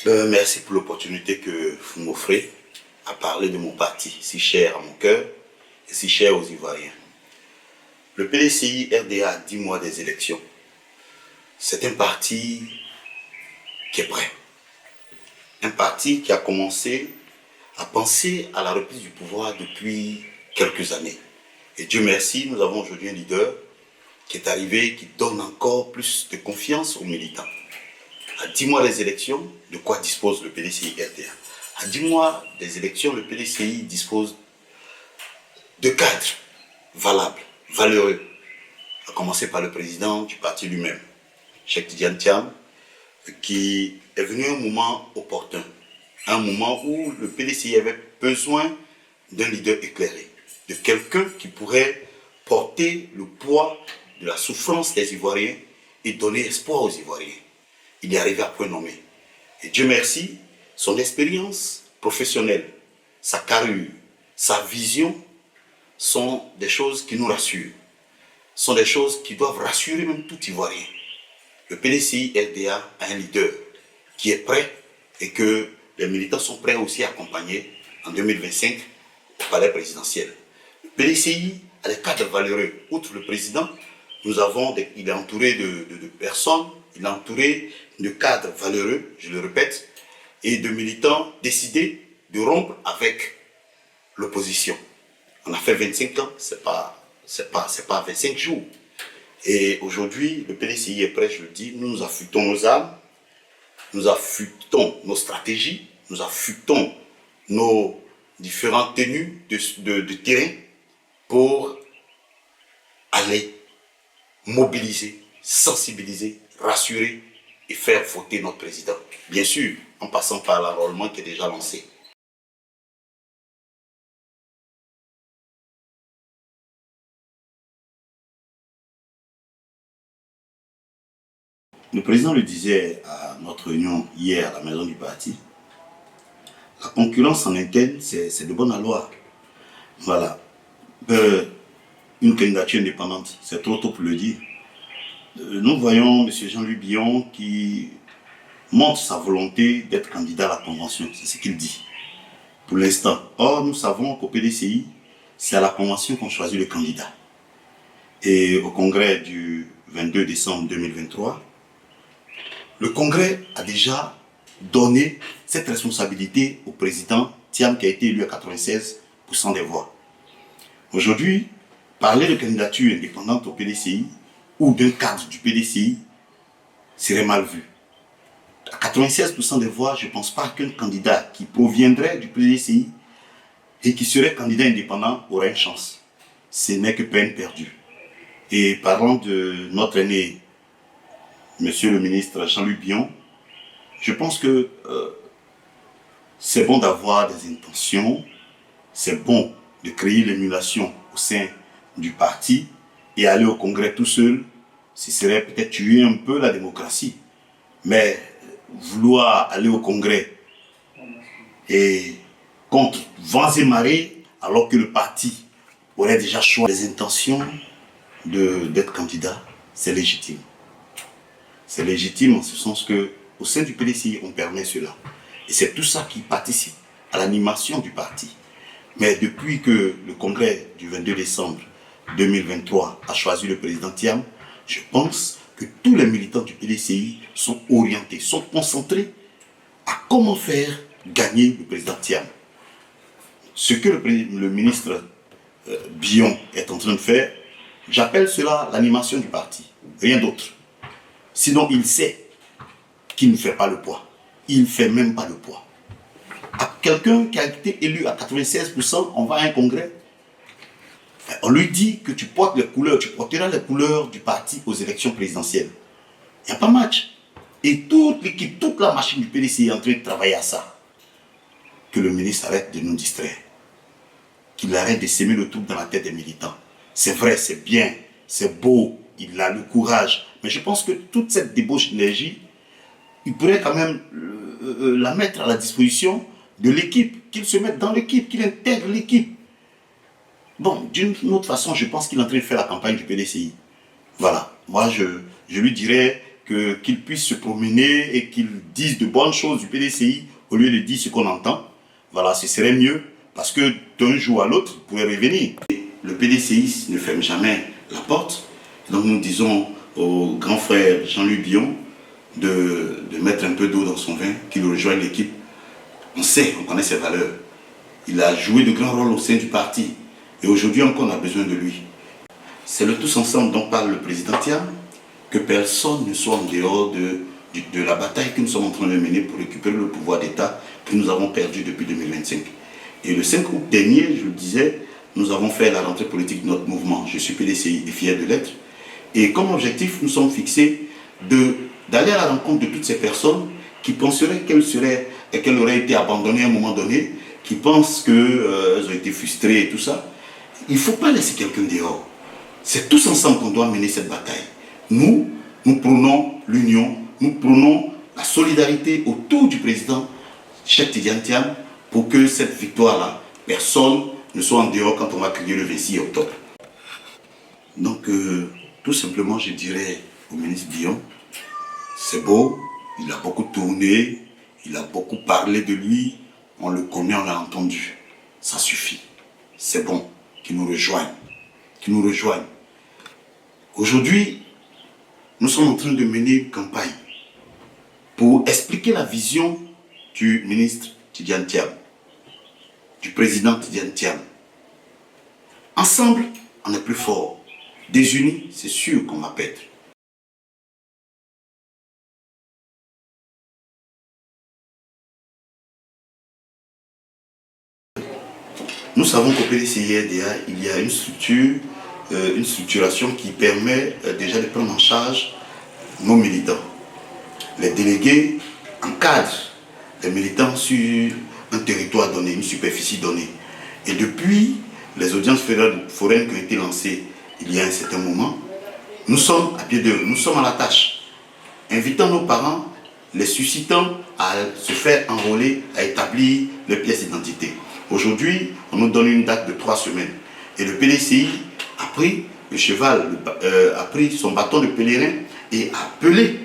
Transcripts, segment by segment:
Merci pour l'opportunité que vous m'offrez à parler de mon parti, si cher à mon cœur et si cher aux Ivoiriens. Le PDCI RDA a 10 mois des élections. C'est un parti qui est prêt. Un parti qui a commencé à penser à la reprise du pouvoir depuis quelques années. Et Dieu merci, nous avons aujourd'hui un leader qui est arrivé, qui donne encore plus de confiance aux militants. À 10 mois des élections, de quoi dispose le PDCI RDA? À 10 mois des élections, le PDCI dispose de cadres valables, valeureux, à commencer par le président du parti lui-même, Cheikh Tidiane Thiam, qui est venu à un moment opportun, un moment où le PDCI avait besoin d'un leader éclairé, de quelqu'un qui pourrait porter le poids de la souffrance des Ivoiriens et donner espoir aux Ivoiriens. Il est arrivé à point nommé. Et Dieu merci, son expérience professionnelle, sa carrure, sa vision sont des choses qui nous rassurent, sont des choses qui doivent rassurer même tout Ivoirien. Le PDCI RDA a un leader qui est prêt et que les militants sont prêts aussi à accompagner en 2025 au palais présidentiel. Le PDCI a des cadres valeureux. Outre le président, il est entouré de personnes, il est entouré de cadres valeureux, je le répète, et de militants décidés de rompre avec l'opposition. On a fait 25 ans, c'est pas 25 jours. Et aujourd'hui, le PDCI est prêt, je le dis, nous affûtons nos armes, nous affûtons nos stratégies, nous affûtons nos différentes tenues de terrain pour aller mobiliser, sensibiliser, rassurer et faire voter notre président. Bien sûr, en passant par l'enrôlement qui est déjà lancé. Le président le disait à notre réunion hier à la maison du parti, la concurrence en interne, c'est de bonne loi. Voilà. Une candidature indépendante, c'est trop tôt pour le dire. Nous voyons M. Jean-Louis Billon qui montre sa volonté d'être candidat à la convention, c'est ce qu'il dit, pour l'instant. Or, nous savons qu'au PDCI, c'est à la convention qu'on choisit le candidat. Et au congrès du 22 décembre 2023, le congrès a déjà donné cette responsabilité au président Thiam qui a été élu à 96% des voix. Aujourd'hui, parler de candidature indépendante au PDCI ou d'un cadre du PDCI serait mal vu. À 96% des voix, je ne pense pas qu'un candidat qui proviendrait du PDCI et qui serait candidat indépendant aurait une chance. Ce n'est que peine perdue. Et parlant de notre aîné, Monsieur le ministre Jean-Louis Billon, je pense que c'est bon d'avoir des intentions, c'est bon de créer l'émulation au sein du parti et aller au congrès tout seul, ce serait peut-être tuer un peu la démocratie. Mais vouloir aller au congrès et contre vents et marées, alors que le parti aurait déjà choisi les intentions d'être candidat, c'est légitime. C'est légitime en ce sens qu'au sein du PDCI, on permet cela. Et c'est tout ça qui participe à l'animation du parti. Mais depuis que le congrès du 22 décembre 2023 a choisi le président Thiam, je pense que tous les militants du PDCI sont orientés, sont concentrés à comment faire gagner le président Thiam. Ce que le ministre Billon est en train de faire, j'appelle cela l'animation du parti, rien d'autre. Sinon, il sait qu'il ne fait pas le poids. Il ne fait même pas le poids. À quelqu'un qui a été élu à 96%, on va à un congrès, on lui dit que tu portes les couleurs, tu porteras les couleurs du parti aux élections présidentielles. Il n'y a pas match. Et toute l'équipe, toute la machine du PDC est en train de travailler à ça. Que le ministre arrête de nous distraire. Qu'il arrête de s'aimer le trouble dans la tête des militants. C'est vrai, c'est bien, c'est beau, il a le courage. Mais je pense que toute cette débauche d'énergie, il pourrait quand même la mettre à la disposition de l'équipe, qu'il se mette dans l'équipe, qu'il intègre l'équipe. Bon, d'une autre façon, je pense qu'il est en train de faire la campagne du PDCI. Voilà. Moi, je lui dirais qu'il puisse se promener et qu'il dise de bonnes choses du PDCI au lieu de dire ce qu'on entend. Voilà, ce serait mieux parce que d'un jour à l'autre, il pourrait revenir. Le PDCI ne ferme jamais la porte. Donc nous disons au grand frère Jean-Louis Billon de mettre un peu d'eau dans son vin, qu'il rejoigne l'équipe. On sait, on connaît ses valeurs. Il a joué de grands rôles au sein du parti. Et aujourd'hui encore, on a besoin de lui. C'est le tous ensemble dont parle le président Thiam, que personne ne soit en dehors de la bataille que nous sommes en train de mener pour récupérer le pouvoir d'État que nous avons perdu depuis 2025. Et le 5 août dernier, je le disais, nous avons fait la rentrée politique de notre mouvement. Je suis PDCI et fier de l'être. Et comme objectif, nous sommes fixés d'aller à la rencontre de toutes ces personnes qui penseraient qu'elles auraient été abandonnées à un moment donné, qui pensent qu'elles ont été frustrées et tout ça. Il ne faut pas laisser quelqu'un dehors. C'est tous ensemble qu'on doit mener cette bataille. Nous prônons l'union, nous prônons la solidarité autour du président Cheikh Tidiane Thiam pour que cette victoire-là, personne ne soit en dehors quand on va crier le 26 octobre. Donc, tout simplement, je dirais au ministre Billon, c'est beau, il a beaucoup tourné, il a beaucoup parlé de lui, on le connaît, on l'a entendu. Ça suffit. C'est bon qu'il nous rejoigne. Qu'il nous rejoigne. Aujourd'hui, nous sommes en train de mener une campagne pour expliquer la vision du ministre Tidiane Thiam, du président Tidiane Thiam. Ensemble, on est plus fort. Désunis, c'est sûr qu'on va perdre. Nous savons qu'au PDCI-RDA, il y a une structuration qui permet déjà de prendre en charge nos militants. Les délégués encadrent les militants sur un territoire donné, une superficie donnée. Et depuis les audiences foraines qui ont été lancées il y a un certain moment, nous sommes à pied d'œuvre, nous sommes à la tâche, invitant nos parents, les suscitant à se faire enrôler, à établir leurs pièces d'identité. Aujourd'hui, on nous donne une date de 3 semaines. Et le PDCI a pris le cheval, a pris son bâton de pèlerin et a appelé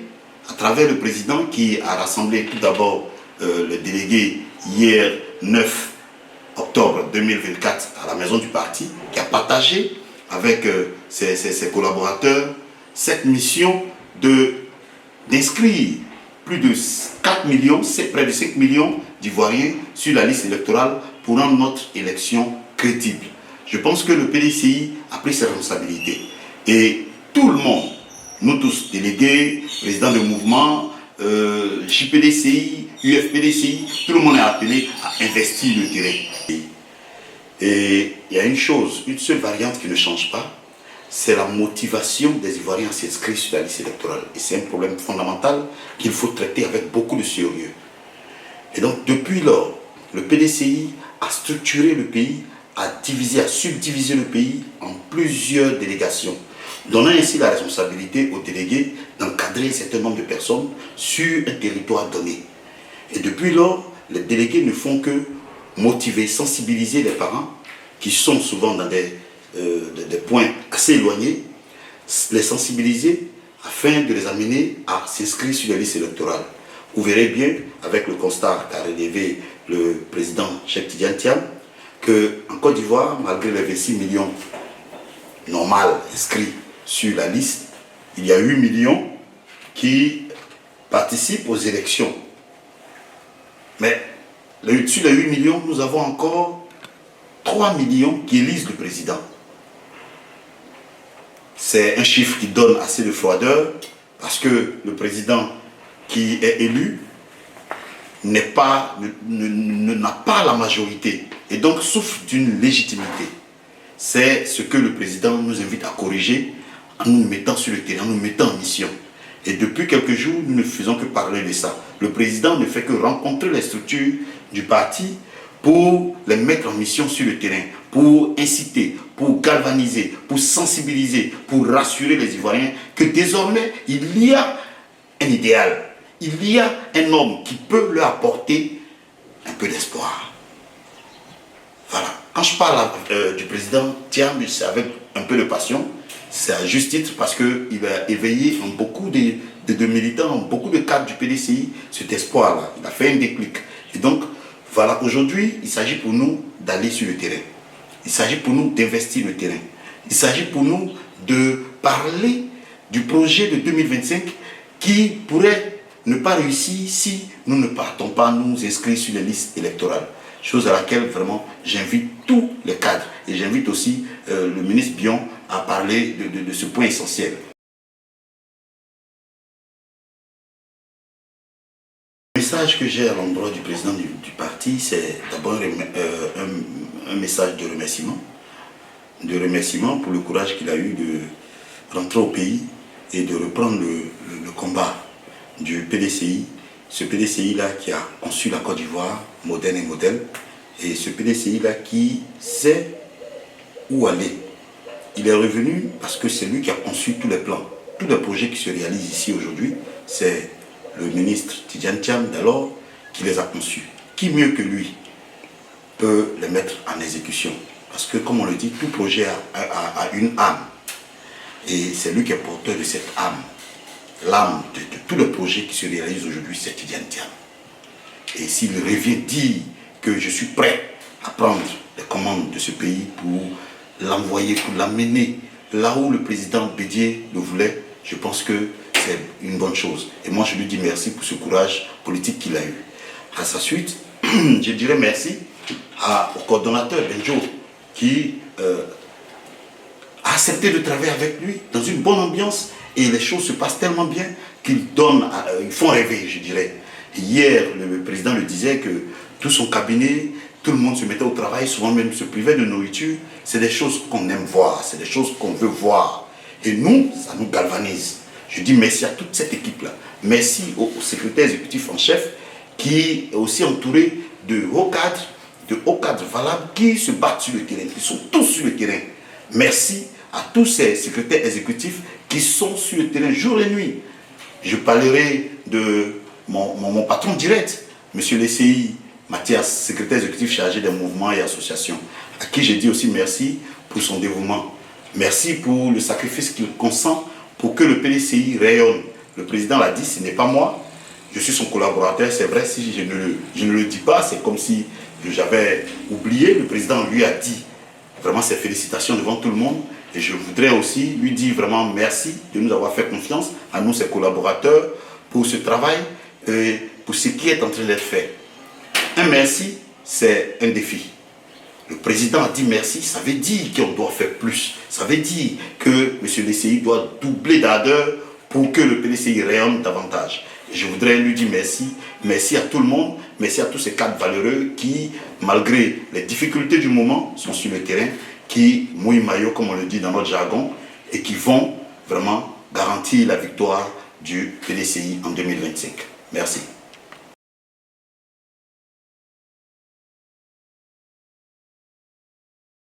à travers le président qui a rassemblé tout d'abord les délégués hier 9 octobre 2024 à la maison du parti, qui a partagé avec ses collaborateurs cette mission d'inscrire plus de 4 millions, près de 5 millions d'Ivoiriens sur la liste électorale pour rendre notre élection crédible. Je pense que le PDCI a pris ses responsabilités. Et tout le monde, nous tous, délégués, présidents de mouvement, JPDCI, UFPDCI, tout le monde est appelé à investir le terrain. Et il y a une chose, une seule variante qui ne change pas, c'est la motivation des Ivoiriens à s'inscrire sur la liste électorale. Et c'est un problème fondamental qu'il faut traiter avec beaucoup de sérieux. Et donc, depuis lors, le PDCI a structuré le pays, a subdivisé le pays en plusieurs délégations, donnant ainsi la responsabilité aux délégués d'encadrer un certain nombre de personnes sur un territoire donné. Et depuis lors, les délégués ne font que motiver, sensibiliser les parents, qui sont souvent dans des points assez éloignés, les sensibiliser afin de les amener à s'inscrire sur les listes électorales. Vous verrez bien, avec le constat qu'a relevé le président Cheikh Tidiane Thiam, qu'en Côte d'Ivoire, malgré les 26 millions normaux inscrits sur la liste, il y a 8 millions qui participent aux élections. Mais sur les 8 millions, nous avons encore 3 millions qui élisent le président. C'est un chiffre qui donne assez de froideur parce que le président qui est élu n'a pas la majorité et donc souffre d'une légitimité. C'est ce que le président nous invite à corriger en nous mettant sur le terrain, en nous mettant en mission. Et depuis quelques jours, nous ne faisons que parler de ça. Le président ne fait que rencontrer les structures du parti pour les mettre en mission sur le terrain, pour inciter, pour galvaniser, pour sensibiliser, pour rassurer les Ivoiriens que désormais, il y a un idéal, il y a un homme qui peut leur apporter un peu d'espoir. Voilà. Quand je parle du président Thiam, c'est avec un peu de passion, C'est à juste titre parce qu'il a éveillé en beaucoup de militants, en beaucoup de cadres du PDCI cet espoir-là. Il a fait un déclic. Et donc, voilà, aujourd'hui, il s'agit pour nous d'aller sur le terrain. Il s'agit pour nous d'investir le terrain. Il s'agit pour nous de parler du projet de 2025 qui pourrait ne pas réussir si nous ne partons pas nous inscrire sur les listes électorales. Chose à laquelle vraiment j'invite tous les cadres et j'invite aussi le ministre Bion à parler de ce point essentiel. Le message que j'ai à l'endroit du président du parti, c'est d'abord un message de remerciement. De remerciement pour le courage qu'il a eu de rentrer au pays et de reprendre le combat du PDCI. Ce PDCI-là qui a conçu la Côte d'Ivoire, moderne et modèle. Et ce PDCI-là qui sait où aller. Il est revenu parce que c'est lui qui a conçu tous les plans. Tous les projets qui se réalisent ici aujourd'hui, c'est le ministre Tidjane Thiam d'alors qui les a conçus. Qui mieux que lui peut les mettre en exécution? Parce que, comme on le dit, tout projet a une âme. Et c'est lui qui est porteur de cette âme. L'âme de tous les projets qui se réalisent aujourd'hui, c'est Tidjane Thiam. Et s'il revient dire que je suis prêt à prendre les commandes de ce pays pour l'envoyer, pour l'amener là où le président Bédié le voulait, je pense que c'est une bonne chose. Et moi, je lui dis merci pour ce courage politique qu'il a eu. À sa suite, je dirais merci au coordonnateur Benjo qui a accepté de travailler avec lui dans une bonne ambiance et les choses se passent tellement bien qu'ils font rêver, je dirais. Hier, le président le disait que tout son cabinet, tout le monde se mettait au travail, souvent même se privait de nourriture. C'est des choses qu'on aime voir, c'est des choses qu'on veut voir. Et nous, ça nous galvanise. Je dis merci à toute cette équipe-là. Merci au secrétaire exécutif en chef qui est aussi entouré de hauts cadres valables qui se battent sur le terrain, qui sont tous sur le terrain. Merci à tous ces secrétaires exécutifs qui sont sur le terrain jour et nuit. Je parlerai de mon patron direct, M. Lesseyi Mathias, secrétaire exécutif chargé des mouvements et associations, à qui j'ai dit aussi merci pour son dévouement. Merci pour le sacrifice qu'il consent pour que le PDCI rayonne. Le président l'a dit, ce n'est pas moi, je suis son collaborateur, c'est vrai, si je ne le dis pas, c'est comme si j'avais oublié. Le président lui a dit vraiment ses félicitations devant tout le monde. Et je voudrais aussi lui dire vraiment merci de nous avoir fait confiance, à nous, ses collaborateurs, pour ce travail et pour ce qui est en train d'être fait. Un merci, c'est un défi. Le président a dit merci, ça veut dire qu'on doit faire plus. Ça veut dire que M. Lesseyi doit doubler d'ardeur pour que le PDCI rayonne davantage. Et je voudrais lui dire merci. Merci à tout le monde. Merci à tous ces cadres valeureux qui, malgré les difficultés du moment, sont sur le terrain, qui mouillent maillot, comme on le dit dans notre jargon, et qui vont vraiment garantir la victoire du PDCI en 2025. Merci.